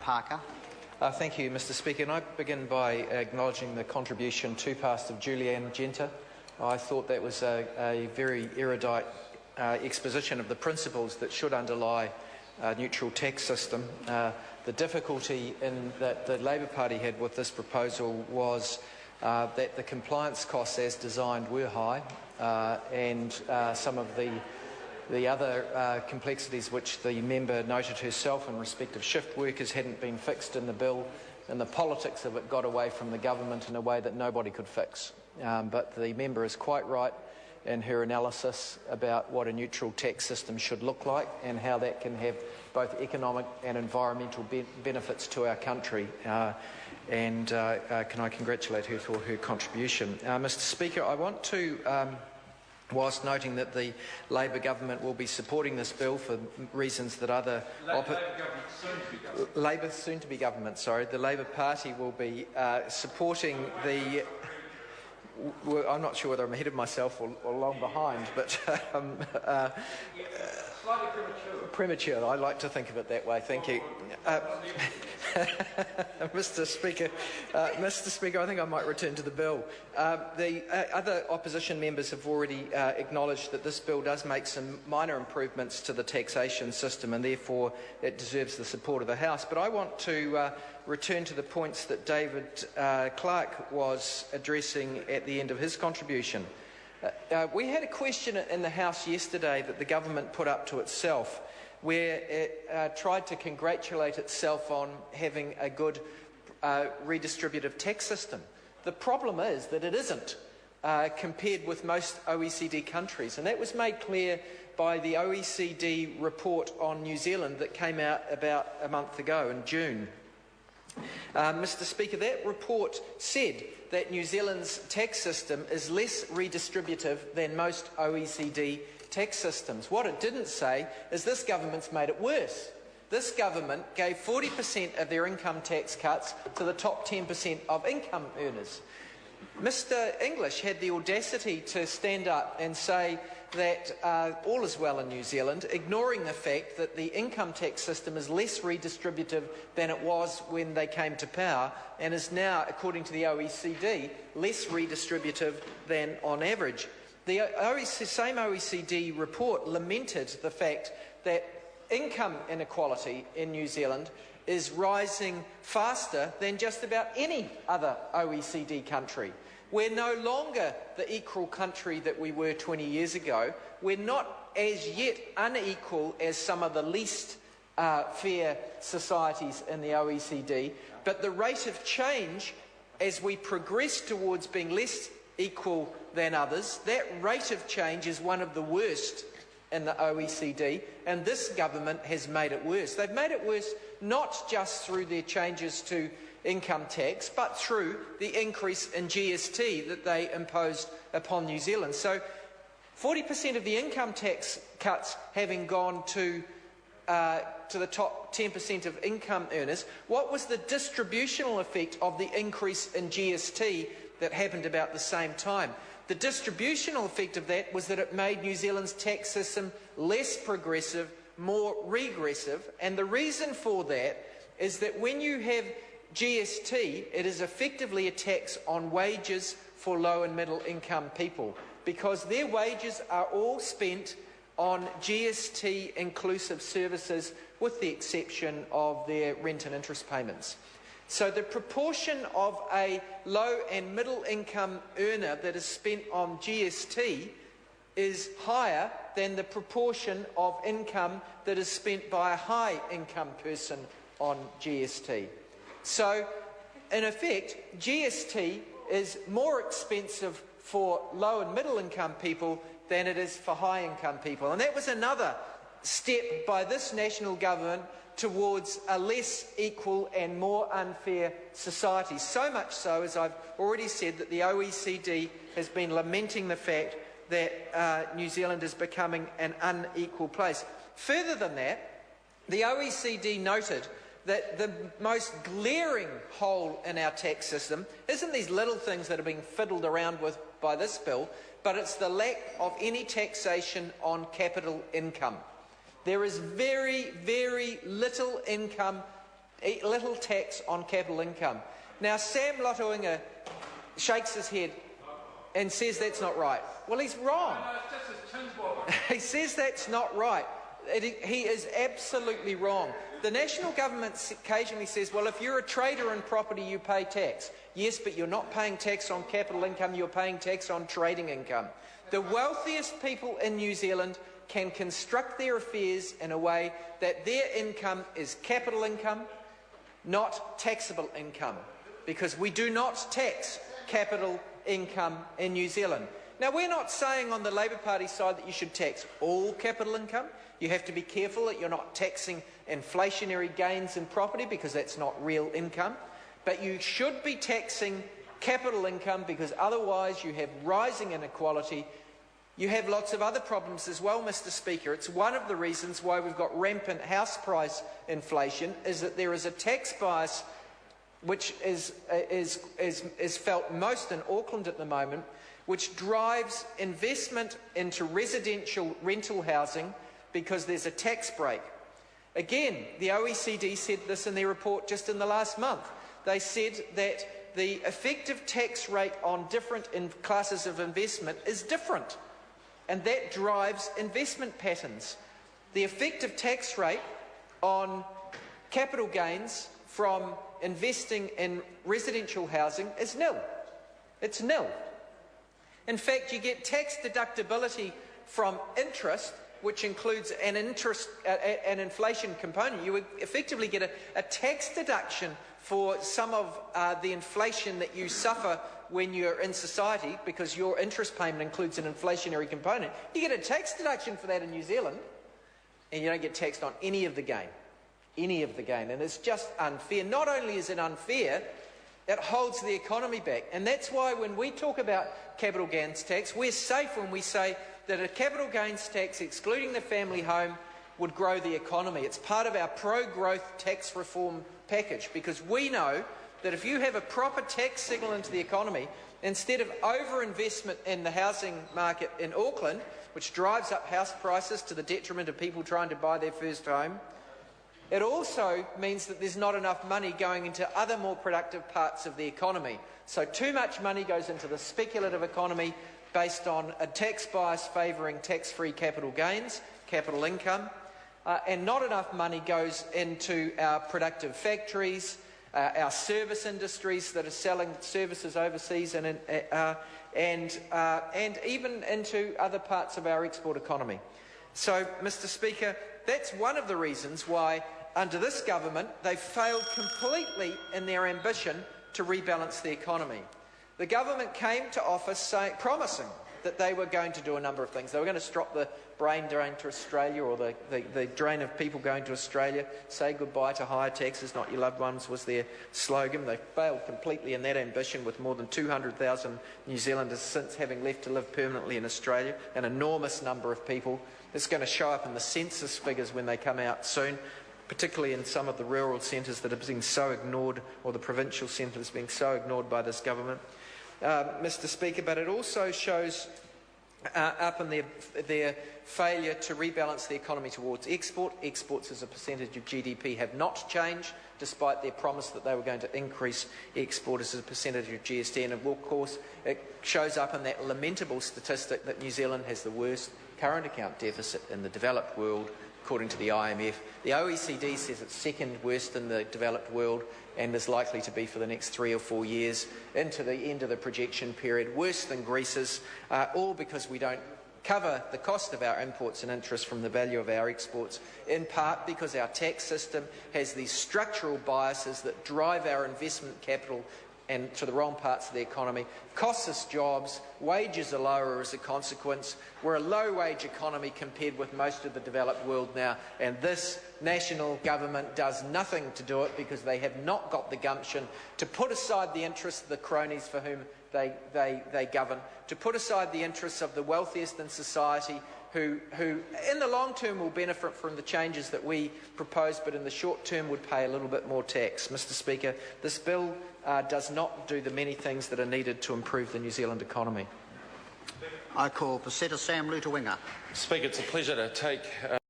Parker. Thank you, Mr Speaker. And I begin by acknowledging the contribution to past of Julianne Genter. I thought that was a very erudite exposition of the principles that should underlie a neutral tax system. The difficulty that the Labor Party had with this proposal was that the compliance costs as designed were high, and some of the other complexities which the member noted herself in respect of shift workers hadn't been fixed in the bill, and the politics of it got away from the government in a way that nobody could fix. But the member is quite right in her analysis about what a neutral tax system should look like and how that can have both economic and environmental benefits to our country. Can I congratulate her for her contribution. Mr Speaker, I want to, whilst noting that the Labor government will be supporting this bill for reasons that other... Labor soon-to-be government, sorry. The Labor Party will be supporting the... I'm not sure whether I'm ahead of myself or long behind, but slightly premature. I like to think of it that way. Thank you, Mr Speaker. Mr Speaker, I think I might return to the bill. The other opposition members have already acknowledged that this bill does make some minor improvements to the taxation system, and therefore it deserves the support of the House. But I want to return to the points that David Clark was addressing at the end of his contribution. We had a question in the House yesterday that the government put up to itself, where it tried to congratulate itself on having a good redistributive tax system. The problem is that it isn't, compared with most OECD countries, and that was made clear by the OECD report on New Zealand that came out about a month ago in June. Mr Speaker, that report said that New Zealand's tax system is less redistributive than most OECD tax systems. What it didn't say is this government's made it worse. This government gave 40% of their income tax cuts to the top 10% of income earners. Mr English had the audacity to stand up and say that all is well in New Zealand, ignoring the fact that the income tax system is less redistributive than it was when they came to power, and is now, according to the OECD, less redistributive than on average. The same OECD report lamented the fact that income inequality in New Zealand is rising faster than just about any other OECD country. We're no longer the equal country that we were 20 years ago. We're not as yet unequal as some of the least fair societies in the OECD, but the rate of change as we progress towards being less equal than others, that rate of change is one of the worst in the OECD, and this government has made it worse. They've made it worse not just through their changes to income tax, but through the increase in GST that they imposed upon New Zealand. So 40% of the income tax cuts having gone to the top 10% of income earners, what was the distributional effect of the increase in GST that happened about the same time? The distributional effect of that was that it made New Zealand's tax system less progressive, more regressive, and the reason for that is that when you have GST, it is effectively a tax on wages for low and middle income people, because their wages are all spent on GST inclusive services, with the exception of their rent and interest payments. So the proportion of a low and middle income earner that is spent on GST is higher than the proportion of income that is spent by a high income person on GST. So, in effect, GST is more expensive for low and middle income people than it is for high income people. And that was another step by this national government towards a less equal and more unfair society. So much so, as I've already said, that the OECD has been lamenting the fact that New Zealand is becoming an unequal place. Further than that, the OECD noted that the most glaring hole in our tax system isn't these little things that are being fiddled around with by this bill, but it's the lack of any taxation on capital income. There is very, very little income little tax on capital income. Now, Sam Lotoinga shakes his head and says that's not right. Well, he's wrong. He says that's not right. He is absolutely wrong. The national government occasionally says, well, if you're a trader in property, you pay tax. Yes, but you're not paying tax on capital income, you're paying tax on trading income. The wealthiest people in New Zealand can construct their affairs in a way that their income is capital income, not taxable income, because we do not tax capital income in New Zealand. Now, we're not saying on the Labour Party side that you should tax all capital income. You have to be careful that you're not taxing inflationary gains in property, because that's not real income. But you should be taxing capital income, because otherwise you have rising inequality. You have lots of other problems as well, Mr. Speaker. It's one of the reasons why we've got rampant house price inflation, is that there is a tax bias which is felt most in Auckland at the moment, which drives investment into residential rental housing because there's a tax break. Again, the OECD said this in their report just in the last month. They said that the effective tax rate on different classes of investment is different, and that drives investment patterns. The effective tax rate on capital gains from investing in residential housing is nil. It's nil. In fact, you get tax deductibility from interest, which includes an inflation component. You would effectively get a tax deduction for some of the inflation that you suffer when you're in society, because your interest payment includes an inflationary component. You get a tax deduction for that in New Zealand, and you don't get taxed on any of the gain. Any of the gain. And it's just unfair. Not only is it unfair, it holds the economy back. And that's why when we talk about capital gains tax, we're safe when we say that a capital gains tax, excluding the family home, would grow the economy. It's part of our pro-growth tax reform package, because we know that if you have a proper tax signal into the economy, instead of over-investment in the housing market in Auckland, which drives up house prices to the detriment of people trying to buy their first home, it also means that there's not enough money going into other more productive parts of the economy. So too much money goes into the speculative economy based on a tax bias favouring tax-free capital gains, capital income, and not enough money goes into our productive factories, our service industries that are selling services overseas, and even into other parts of our export economy. So, Mr. Speaker, that's one of the reasons why, under this government, they've failed completely in their ambition to rebalance the economy. The government came to office promising that they were going to do a number of things. They were going to stop the brain drain to Australia, or the drain of people going to Australia. Say goodbye to higher taxes, not your loved ones, was their slogan. They failed completely in that ambition, with more than 200,000 New Zealanders since having left to live permanently in Australia, an enormous number of people. It's going to show up in the census figures when they come out soon, particularly in some of the rural centres that are being so ignored, or the provincial centres being so ignored by this government. Mr. Speaker, but it also shows up in their failure to rebalance the economy towards export. Exports as a percentage of GDP have not changed, despite their promise that they were going to increase exports as a percentage of GST. And of course, it shows up in that lamentable statistic that New Zealand has the worst current account deficit in the developed world, according to the IMF. The OECD says it's second worst in the developed world, and is likely to be for the next 3 or 4 years into the end of the projection period, worse than Greece's, all because we don't cover the cost of our imports and interest from the value of our exports, in part because our tax system has these structural biases that drive our investment capital and to the wrong parts of the economy, costs us jobs, wages are lower as a consequence. We're a low-wage economy compared with most of the developed world now, and this national government does nothing to do it, because they have not got the gumption to put aside the interests of the cronies for whom they govern, to put aside the interests of the wealthiest in society, who in the long term will benefit from the changes that we propose, but in the short term would pay a little bit more tax. Mr. Speaker, this bill does not do the many things that are needed to improve the New Zealand economy. I call for Senator Sam Luta-Winga. Speaker, it's a pleasure to take